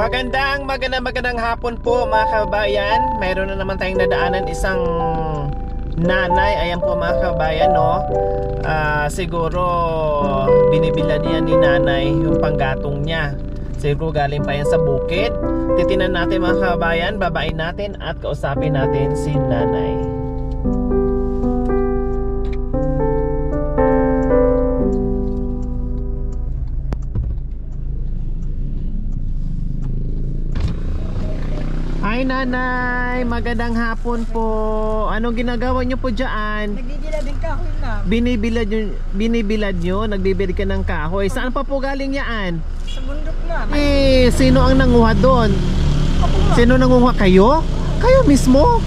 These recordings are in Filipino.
Magandang hapon po mga kabayan. Mayroon na naman tayong nadaanan isang nanay. Ayan po mga kabayan, no? Siguro binibilad niya ni nanay yung panggatong niya. Siguro galing pa yan sa bukid. Titinan natin mga kabayan, babain natin at kausapin natin si nanay. Hi nanay, magandang hapon po. Anong ginagawa niyo po dyan? Nagbibilad ng kahoy na. Binibilad nyo? Nagbibili ka ng kahoy. Saan pa po galing yan? Sa bundok na. Sino ang nanguha doon? Ako nga. Sino nanguha? Kayo? Kayo mismo?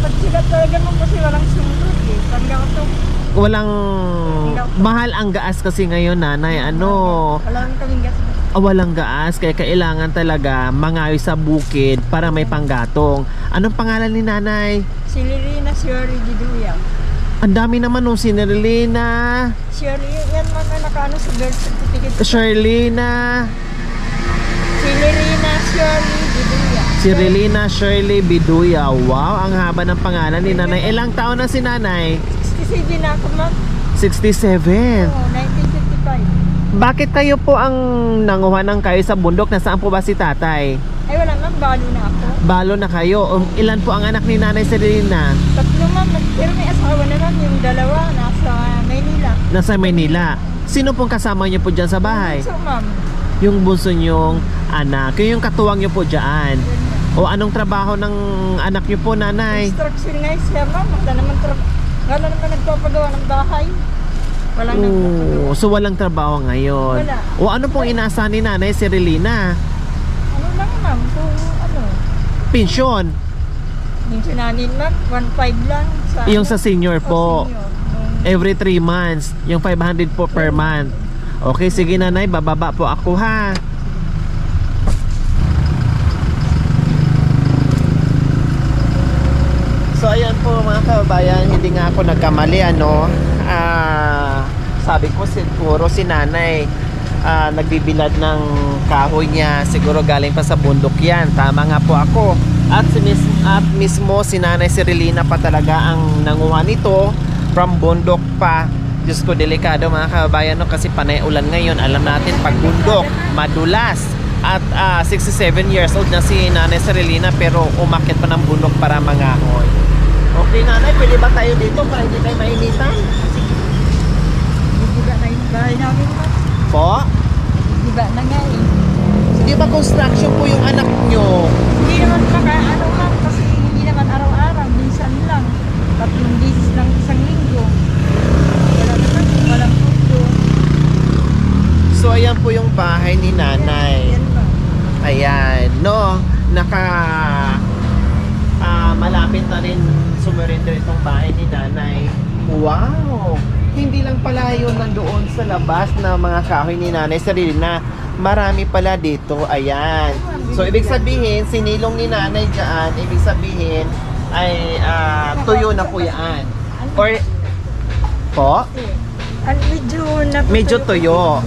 Pag sila talaga mo kasi walang sundot eh. Panggatong. Walang mahal ang gaas kasi ngayon nanay. Wala lang kaming gas. Walang gaas kaya kailangan talaga mangawi sa bukid para may panggatong. Anong pangalan ni nanay? Si Lirina Shirley Diduya. Ang dami naman nung si Nerlina. Shirley, yan man na nakaano sa birth certificate. Sherlina. Si Lirina Shirley Diduya. Si Relina Shirley Biduya. Wow, ang haba ng pangalan ni nanay. Ilang taon na si nanay? 67 na ako ma'am. 67. Oo, 1955. Bakit kayo po ang nanguha ng kayo sa bundok? Nasaan po ba si tatay? Ay wala ma'am, balo na ako. Balo na kayo. Ilan po ang anak ni nanay si Relina? Tatlo ma'am, pero may asawa na ma'am. Yung dalawa nasa Maynila. Nasa Maynila. Sino pong kasama niyo po dyan sa bahay? So ma'am, Yung bunso niyong anak. Yung katuwang niyo po dyan. O anong trabaho ng anak niyo po nanay? construction nga siya ma'am. Wala naman nagpapagawa ng bahay. Walang nagpapagawa. So walang trabaho ngayon. Wala. O ano pong inaasahan ni nanay si Relina? Ano lang ma'am, kung ano. Pensyon. Yung sinanin ma'am, 1.5 lang. Sa, Yung sa senior po. senior. Every 3 months. Yung 500 po per month. Okay, sige nanay, bababa po ako ha. So ayan po mga kababayan, hindi nga ako nagkamali sabi ko siguro si nanay nagbibilad ng kahoy niya, siguro galing pa sa bundok yan. Tama nga po ako. At mismo si nanay si Relina pa talaga ang nanguha nito from bundok pa. Diyos ko, delikado mga kababayan, no? Kasi panay ulan ngayon. Alam natin pag bundok madulas. At 67 years old na si nanay si Relina, pero umakyat pa ng bundok para mangahoy. Okay nanay, pwede ba tayo dito para hindi tayo mainitan? Diba na yung bahay namin ma'am? Po? Diba na nga eh. Di ba construction po yung anak nyo? Hindi naman ano ma'am, kasi hindi naman araw-araw. Minsan lang. 3 beses lang isang linggo. Wala naman, walang puto. So ayan po yung bahay ni nanay. Yan ma'am. Ayan, no? Malapit na rin sumurrender itong bahay ni nanay. Wow! Hindi lang pala yun nandoon sa labas na mga kahoy ni nanay sa Relina. Marami pala dito. Ayan. So ibig sabihin, sinilong ni nanay dyan, ibig sabihin ay tuyo na po yan. Or po? Medyo tuyo.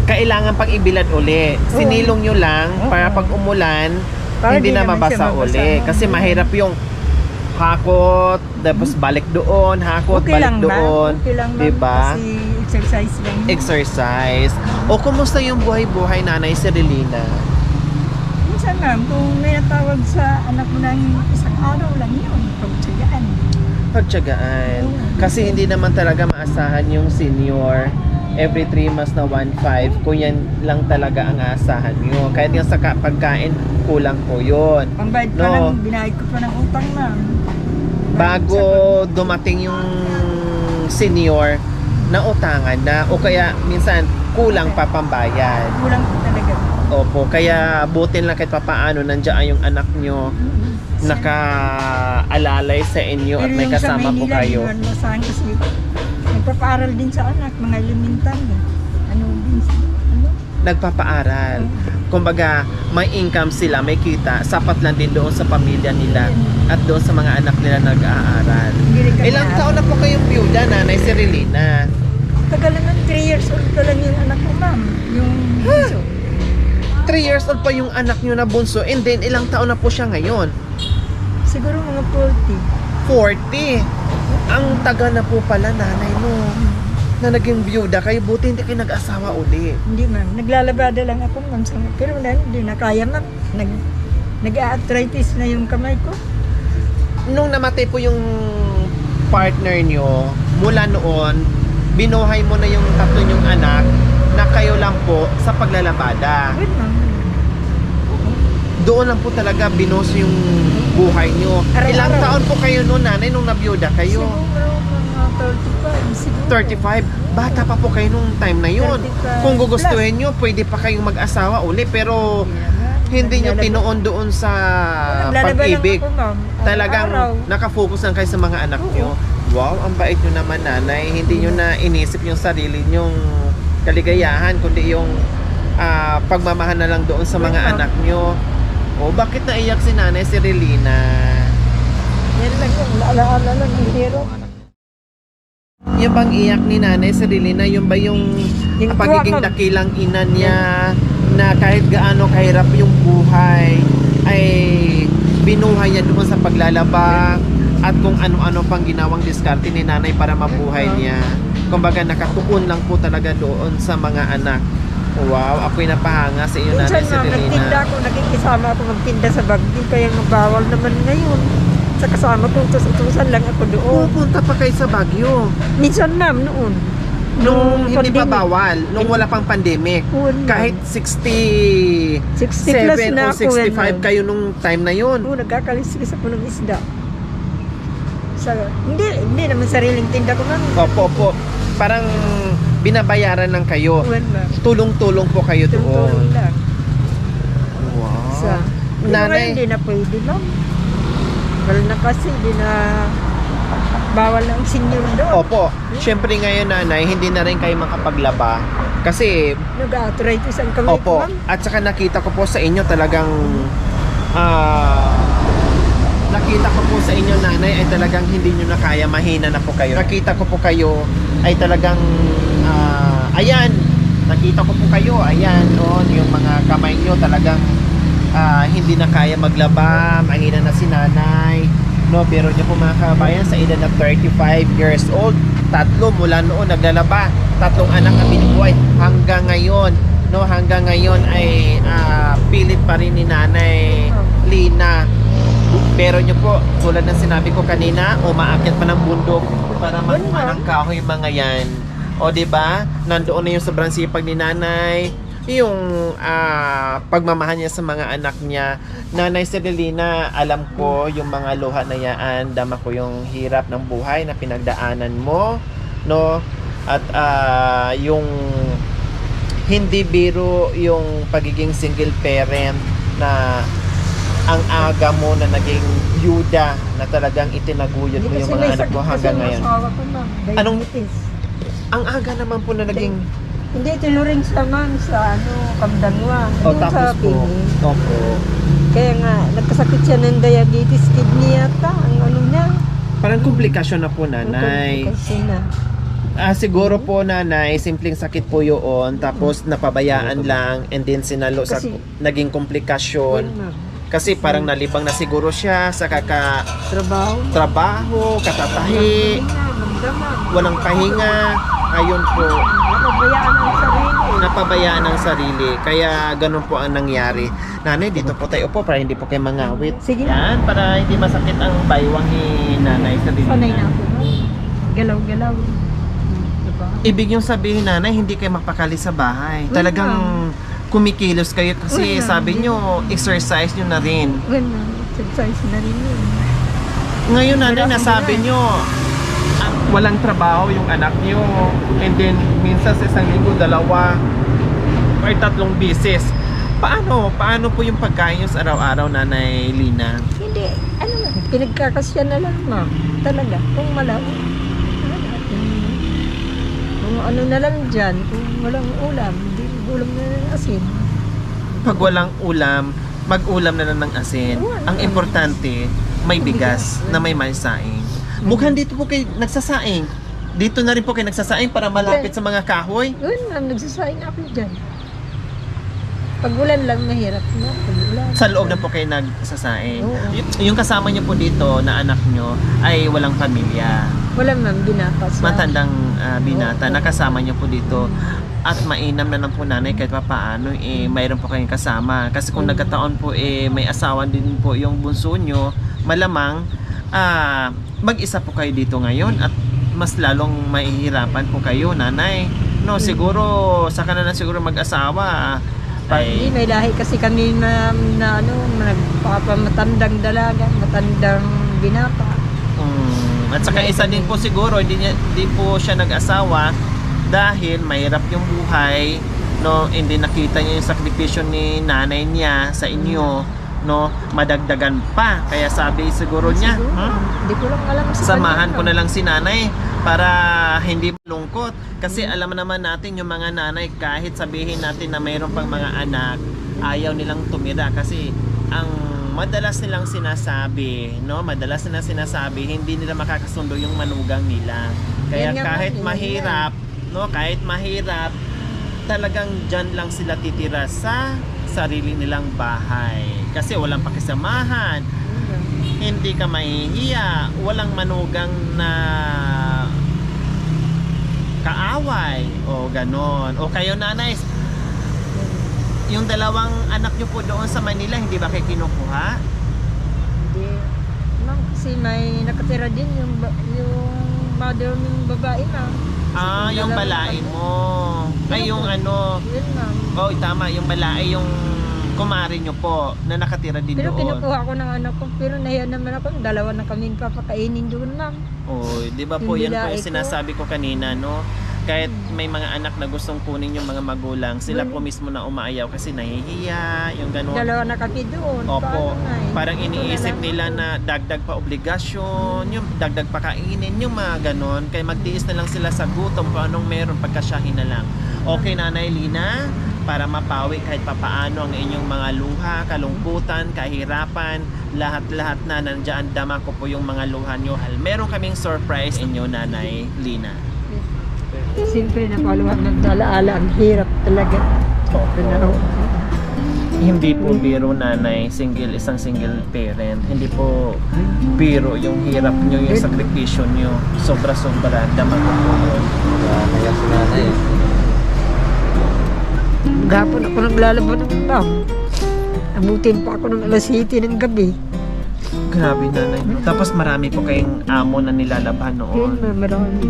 Kailangan pag ibilad uli. Sinilong nyo lang para pag umulan, Para hindi di na naman mabasa siya mabasa, uli. no? Kasi mahirap yung hakot, tapos balik doon, hakot, Okay balik lang ba? doon. Okay lang ma'am, Diba? kasi exercise lang. Exercise. O kumusta yung buhay-buhay nanay si Relina? Minsan ma'am, kung may natawag sa anak mo ng isang araw lang yun, pagtsagaan. Pagtyagaan. Kasi hindi naman talaga maasahan yung senior. Every 3 months na 1.5, kung yan lang talaga ang aasahan nyo. Kahit yung sa pagkain, kulang po yun. Pambayad pa No. lang, binayad ko pa ng utang ma'am. Bago dumating yung senior, nautangan na. O kaya minsan, kulang pa pambayad. Kulang po talaga. Opo, kaya butin lang kahit papaano nandiyan yung anak nyo nakaalalay sa inyo at may kasama po kayo. Pero yung sa Maynila, masahan kasi nagpapaaral din sa anak, mga elementary. Ano din ano? Nagpapaaral. Kumbaga, may income sila, may kita, sapat lang din doon sa pamilya nila at doon sa mga anak nila nag-aaral. Hindi rin kami Ilang taon na po kayong byuda, nanay si Relina? Tagal naman, 3 years old pa lang yung anak ko ma'am. Yung bunso. 3 years old pa yung anak nyo na bunso, and then ilang taon na po siya ngayon? Siguro mga 40. 40. Ang taga na po pala nanay mo na naging byuda kayo, buti hindi kayo nag-asawa uli. Hindi ma'am, naglalabada lang ako ma'am. Pero hindi na kaya ma'am. Nag-arthritis na yung kamay ko. Nung namatay po yung partner nyo, mula noon, binuhay mo na yung tatlo nyong anak na kayo lang po sa paglalabada. Wait ma'am. Doon lang po talaga binos yung buhay nyo. Araw-araw. Ilang taon po kayo noon, nanay, nung nabiyuda kayo? Siguro mga 35. Siguro. 35. Bata pa po kayo nung time na yun. 35 Kung gugustuhin nyo, pwede pa kayong mag-asawa uli, pero hindi nyo tinoon doon sa pag-ibig. Talagang nakafocus lang kayo sa mga anak nyo. Wow, ang bait nyo naman, nanay. Hindi nyo na inisip yung sarili nyong kaligayahan, kundi yung pagmamahal na lang doon sa mga anak nyo. O, bakit naiyak si nanay, si Relina? Yan lang yung alaala lang yung hero. Yung bang iyak ni nanay, si Relina, yung ba yung pagiging tuwa, dakilang ina niya na kahit gaano kahirap yung buhay ay binuhay niya doon sa paglalaba at kung ano-ano pang ginawang diskarte ni nanay para mabuhay niya. Kumbaga nakatuon lang po talaga doon sa mga anak. Wow, ako'y napahanga sa iyo, nanay, Minsan si ma'am, Relina. nagtinda ako, nakikisama ako magtinda sa Bagyo, kaya mabawal naman ngayon. Sa kasama ko, utos-utusan lang ako doon. Pupunta pa kayo sa Baguio. Minsan ma'am, noon. Nung hindi pa pandemic. bawal, nung wala pang pandemic. Noon, Kahit 60 plus 67 na o ako, 65 kayo nung time na yun. Oo, nagkakaliskis ako ng isda. Hindi naman sariling tinda ko ma'am. Opo. Parang binabayaran lang kayo. Uwan ma'am. Tulong-tulong po kayo Tulong doon. lang. Wow. Sa, Nanay, hindi na pwede ma'am. Wala na kasi, hindi na bawal ang senior doon. opo. Siyempre ngayon, nanay, hindi na rin kayo makapaglaba. Kasi, Nag-arthritis ang kamay ko opo. ma'am. At saka nakita ko po sa inyo talagang nakita ko po sa inyo, nanay, ay talagang hindi nyo na kaya, mahina na po kayo. Nakita ko po kayo ay talagang ayan, nakita ko po kayo, ayan, no, yung mga kamay nyo talagang hindi na kaya maglaba, mahina na si nanay, no, pero nyo po mga kabayan, sa edad na 35 years old, tatlo mula noon naglalaba, tatlong anak ang binubuhay hanggang ngayon, no, hanggang ngayon ay pilit pa rin ni nanay Lina. Pero nyo po, tulad ng sinabi ko kanina, umaakyat pa ng bundok para makuha ng kahoy mga yan. O di ba? Nandoon na yung sobrang sipag ni nanay, yung pagmamahal niya sa mga anak niya. Nanay Relina, alam ko yung mga luha na yan, dama ko yung hirap ng buhay na pinagdaanan mo, no? At yung hindi biro yung pagiging single parent na ang aga mo na naging byuda na talagang itinaguyod mo yung mga anak mo hanggang ngayon. Anong- Ang aga naman po na naging Hindi, tinuring siya ma'am sa Kamdangwa. o Doon tapos sa po. Pini. Opo. Kaya nga, nagkasakit siya ng diabetes kidney yata. Ang ano niya. Parang komplikasyon na po, nanay. Kasi na. Siguro po, nanay, simpleng sakit po yun, tapos napabayaan lang, and then sinalo sa Kasi- naging komplikasyon. Yun, ma'am. Kasi parang nalibang na siguro siya sa Trabaho. katatahi, Magdamag. walang pahinga. Ayun po, Napabayaan ang sarili. napabayaan ang sarili. Kaya ganun po ang nangyari. Nanay, dito po tayo po para hindi po kayo mangawit. Sige. Yan, para hindi masakit ang baywang ni nanay sa Sanay na Relina. ako. Galaw-galaw. Diba? Ibig yung sabihin, nanay, hindi kayo mapakali sa bahay. Wala. Talagang kumikilos kayo kasi Wala. sabi nyo, exercise nyo na rin. Well, exercise na rin yun. Ngayon, nanay, Hirap nasabi na. nyo, walang trabaho yung anak nyo. And then, minsan sa isang linggo, 2 or 3 beses. Paano po yung pagkain nyo sa araw-araw, nanay Lina? Hindi, pinagkakasya na lang ma'am. Talaga, kung malaw. Kung ano na lang dyan, kung walang ulam, hindi ulam na lang asin. Pag walang ulam, mag-ulam na lang ng asin. Wala. Ang importante, may bigas na may maisaing. Mukhang dito po kayo nagsasaing. Dito na rin po kayo nagsasaing para malapit sa mga kahoy. Yun ma'am, nagsasaing ako dyan. Pag ulan lang, mahirap na. Pag ulan. Sa loob na po kayo nagsasaing. Oo. Yung kasama niyo po dito na anak niyo ay walang pamilya. Wala ma'am, binata siya. Matandang binata, Oo. nakasama niyo po dito. At mainam na lang po nanay kahit pa paano mayroon po kayong kasama. Kasi kung nagkataon po may asawa din po yung bunso nyo, malamang mag-isa po kayo dito ngayon at mas lalong mahihirapan po kayo nanay. No, siguro saka na siguro mag-asawa. Hindi, may lahi kasi kami na nagpapamatandang dalaga, matandang binata. At saka isa din po siguro, hindi po siya nag-asawa dahil mahirap yung buhay, no, hindi nakita niya yung sakripisyo ni nanay niya sa inyo, no, madagdagan pa. Kaya sabi siguro niya, Hindi ko lang alam sa samahan kanya, ko na lang si nanay para hindi malungkot. Kasi alam naman natin yung mga nanay, kahit sabihin natin na mayroon pang mga anak, ayaw nilang tumira kasi ang madalas nilang sinasabi, no, hindi nila makakasundo yung manugang nila. Kaya Yan nga, kahit yan mahirap, no, kahit mahirap, talagang dyan lang sila titira sa sarili nilang bahay. Kasi walang pakisamahan, hindi ka mahihiya, walang manugang na kaaway o ganon. O kayo nanay, yung dalawang anak nyo po doon sa Manila, hindi ba kayo kinukuha? Hindi. Ma'am, kasi may nakatira din yung mother ng babae, ma'am. Yung balai mo. Ay, yung ano. Yun, ma'am. Oh, tama, yung balai, yung kumari nyo po na nakatira din Pero doon. kinukuha ko ng anak ko, pero nahiya naman ako, dalawa na kami papakainin doon, ma'am. Oh, 'di ba po, Yung yan po bilai yung ko. sinasabi ko kanina, no? Kahit may mga anak na gustong kunin yung mga magulang, sila po mismo na umaayaw kasi nahihiya, yung gano'n. Dalawa na kami doon. Opo, Paano nga eh? parang Hindi ko iniisip na nila lang. na dagdag pa obligasyon, yung dagdag pa kainin, yung mga ganon. Kaya magtiis na lang sila sa gutom kung anong meron, pagkasyahin na lang. Okay, Nanay Lina, para mapawi kahit papaano ang inyong mga luha, kalungkutan, kahirapan, lahat-lahat na nandiyan, dama ko po yung mga luha nyo. Meron kaming surprise inyo, Nanay Lina. Siyempre, napaluwag nagdalaala. Ang hirap talaga. Pero, Hindi po biro nanay, isang single parent. Hindi po biro yung hirap nyo, yung sakripisyo nyo. Sobra-sobra, dama ko po yun. Kaya si nanay. gapon ako naglalaban ng bang. Abutin pa ako ng alas 7 ng gabi. Grabe nanay. Tapos marami po kayong amo na nilalabhan noon. Yun, marami.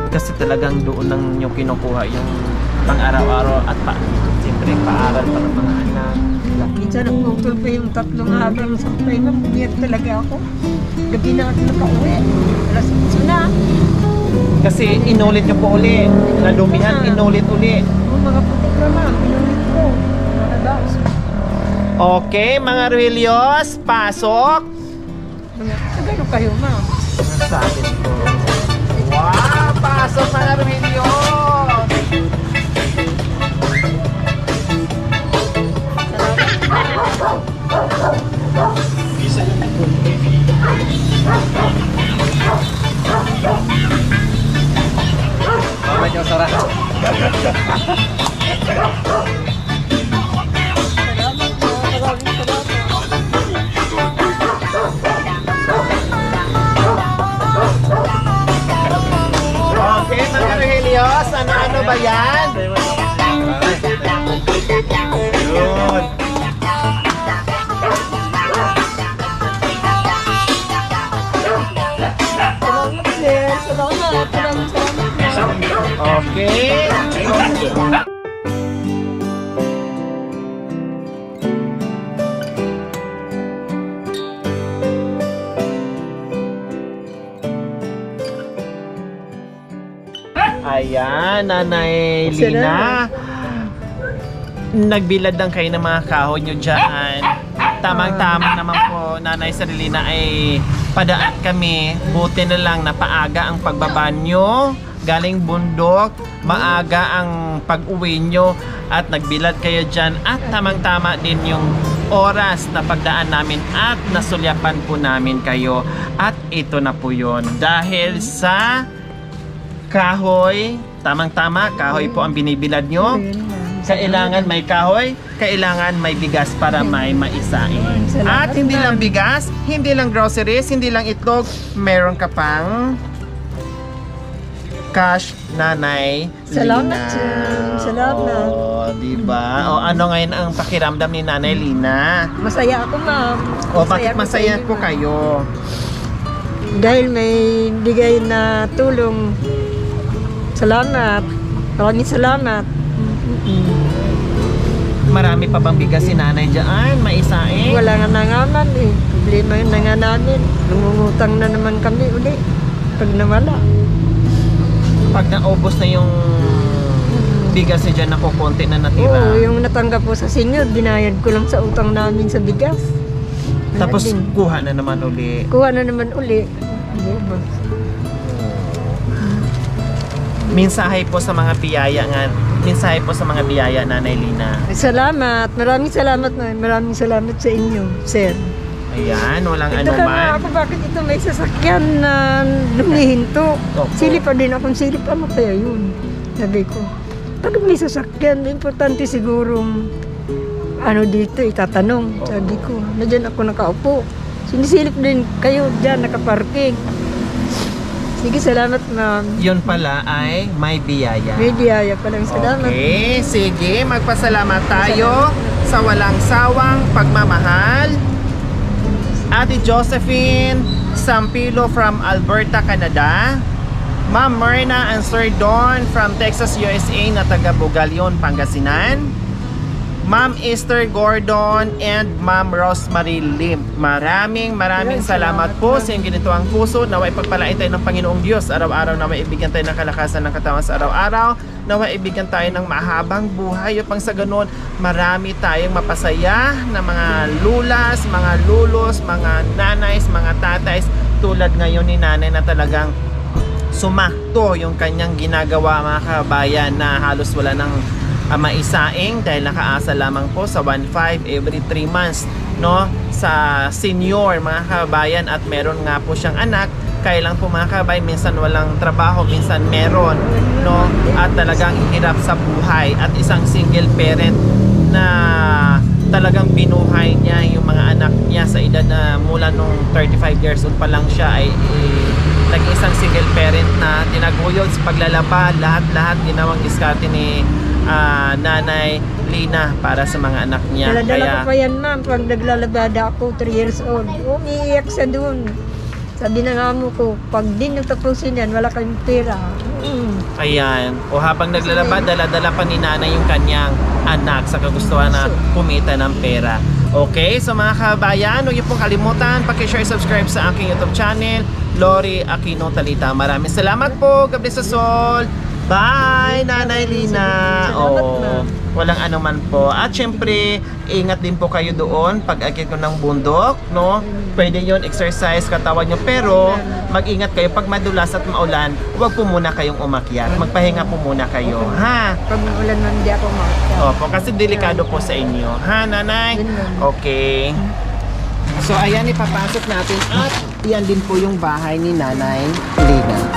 Kasi talagang doon lang nyo kinukuha yung pang-araw-araw at siyempre paaral para mga anak. Minsan naputol pa yung 3 araw sa pahinga. Bumiyat talaga ako. Gabi na ako nakauwi. Alas 8 na. Kasi inulit nyo po uli. Nadumihan, inulit uli. Oh, mga putik naman. Pinulit ko. Mga daos. Okay, mga Ruelios, pasok! Gano'n kayo, ma'am? Sa akin po. Wow! Pasok mga Ruelios! Mama niyo sarap. Salamat po. Maraming salamat. Okay, mga Ruelios, ano ba yan? Yun. Salamat din. Salamat. Maraming salamat. Okay. Ayan, Nanay Lina. Nagbilad lang kayo ng mga kahoy nyo dyan. Tamang-tama naman po, Nanay Serlina, ay padaan kami. Buti na lang na paaga ang pagbaba nyo. Galing bundok, maaga ang pag-uwi nyo at nagbilad kayo dyan. At tamang-tama din yung oras na pagdaan namin at nasulyapan po namin kayo. At ito na po yun. Dahil sa kahoy, tamang-tama, kahoy po ang binibilad nyo. Ayun, ma'am. Kailangan may kahoy, kailangan may bigas para may maisaing. Salamat, At hindi ma'am. lang bigas, hindi lang groceries, hindi lang itlog, meron ka pang cash, Nanay Salamat, Lina. sir. Salamat. Oh, diba? O ano ngayon ang pakiramdam ni Nanay Lina? Masaya ako, ma'am. O bakit ako sa masaya inyo, po ma'am. kayo? Dahil may bigay na tulong. Salamat. Maraming salamat. Marami pa bang bigas si Nanay dyan? Maisaing? Wala nga na naman eh. Problema na nga namin. Lumungutang na naman kami uli. Pag nawala. Pag naubos na yung bigas niya dyan, nakukunti na natira. Oo, yung natanggap po sa senior, binayad ko lang sa utang namin sa bigas. Tapos Wala din. kuha na naman uli. Kuha na naman uli. Di ba? Mensahe po sa mga biyaya nga. Mensahe po sa mga biyaya, Nanay Lina. Salamat. Maraming salamat na. Maraming salamat sa inyo, sir. Ayan, walang Ito ka nga anuman. ako, bakit ito may sasakyan na lumihinto? Opo. Silip pa din akong silip. Ano kaya yun? Sabi ko, bakit may sasakyan? Importante sigurong ano dito, itatanong. Sabi ko, na dyan ako nakaupo. Sinisilip din kayo dyan, nakaparking. Sige, salamat ma'am. Yun pala ay may biyaya. May biyaya palang salamat. Okay, sige, magpasalamat tayo sa walang sawang pagmamahal. Ate Josephine Sampilo from Alberta, Canada. Ma'am Myrna and Sir Don from Texas, USA na taga Bugalyon, Pangasinan. Ma'am Esther Gordon and Ma'am Rosemary Lim. Maraming salamat po sa inyong ginituang puso. Naway pagpalain tayo ng Panginoong Diyos. Araw-araw naway ibigyan tayo ng kalakasan ng katawan sa araw-araw. Naway ibigyan tayo ng mahabang buhay. Upang sa ganun, marami tayong mapasaya na mga lulas, mga lulos, mga nanays, mga tatays. Tulad ngayon ni nanay na talagang sumakto yung kanyang ginagawa, mga kabayan, na halos wala ng maisaing dahil nakaasa lamang po sa 1.5 every 3 months, no, sa senior, mga kabayan, at meron nga po siyang anak. Kaya lang po, mga kabayan, minsan walang trabaho, minsan meron, no, at talagang hirap sa buhay, at isang single parent na talagang binuhay niya yung mga anak niya sa edad na mula nung 35 years old pa lang siya ay naging isang single parent na tinaguyod sa paglalaba, lahat-lahat ginawang diskarte ni Nanay Lina para sa mga anak niya. Dala-dala ko pa yan ma'am, pag naglalabada ako, 3 years old. Umiiyak sa doon. Sabi ng amo ko, pag din nagtapusin yan, wala kayong pera. Ayan. O habang naglalaba, dala-dala pa ni nanay yung kanyang anak sa kagustuhan na kumita ng pera. Okay, so mga kabayan, huwag niyo pong kalimutan, paki-share, subscribe sa aking YouTube channel, Lori Aquino Talita. Maraming salamat po. God bless us all. Bye, Nanay Lina. Salamat, Oh, ma'am. walang anuman po. At syempre, ingat din po kayo doon pag akit ko ng bundok, no? Pwede yon, exercise katawan nyo. Pero, mag-ingat kayo pag madulas at maulan, huwag po muna kayong umakyat. Magpahinga po muna kayo, ha? Pag ulan man, hindi ako makakita. Opo, kasi delikado po sa inyo. Ha, nanay? Yun lang. Okay. So, ayan, ipapasok natin. At yan din po yung bahay ni Nanay Lina.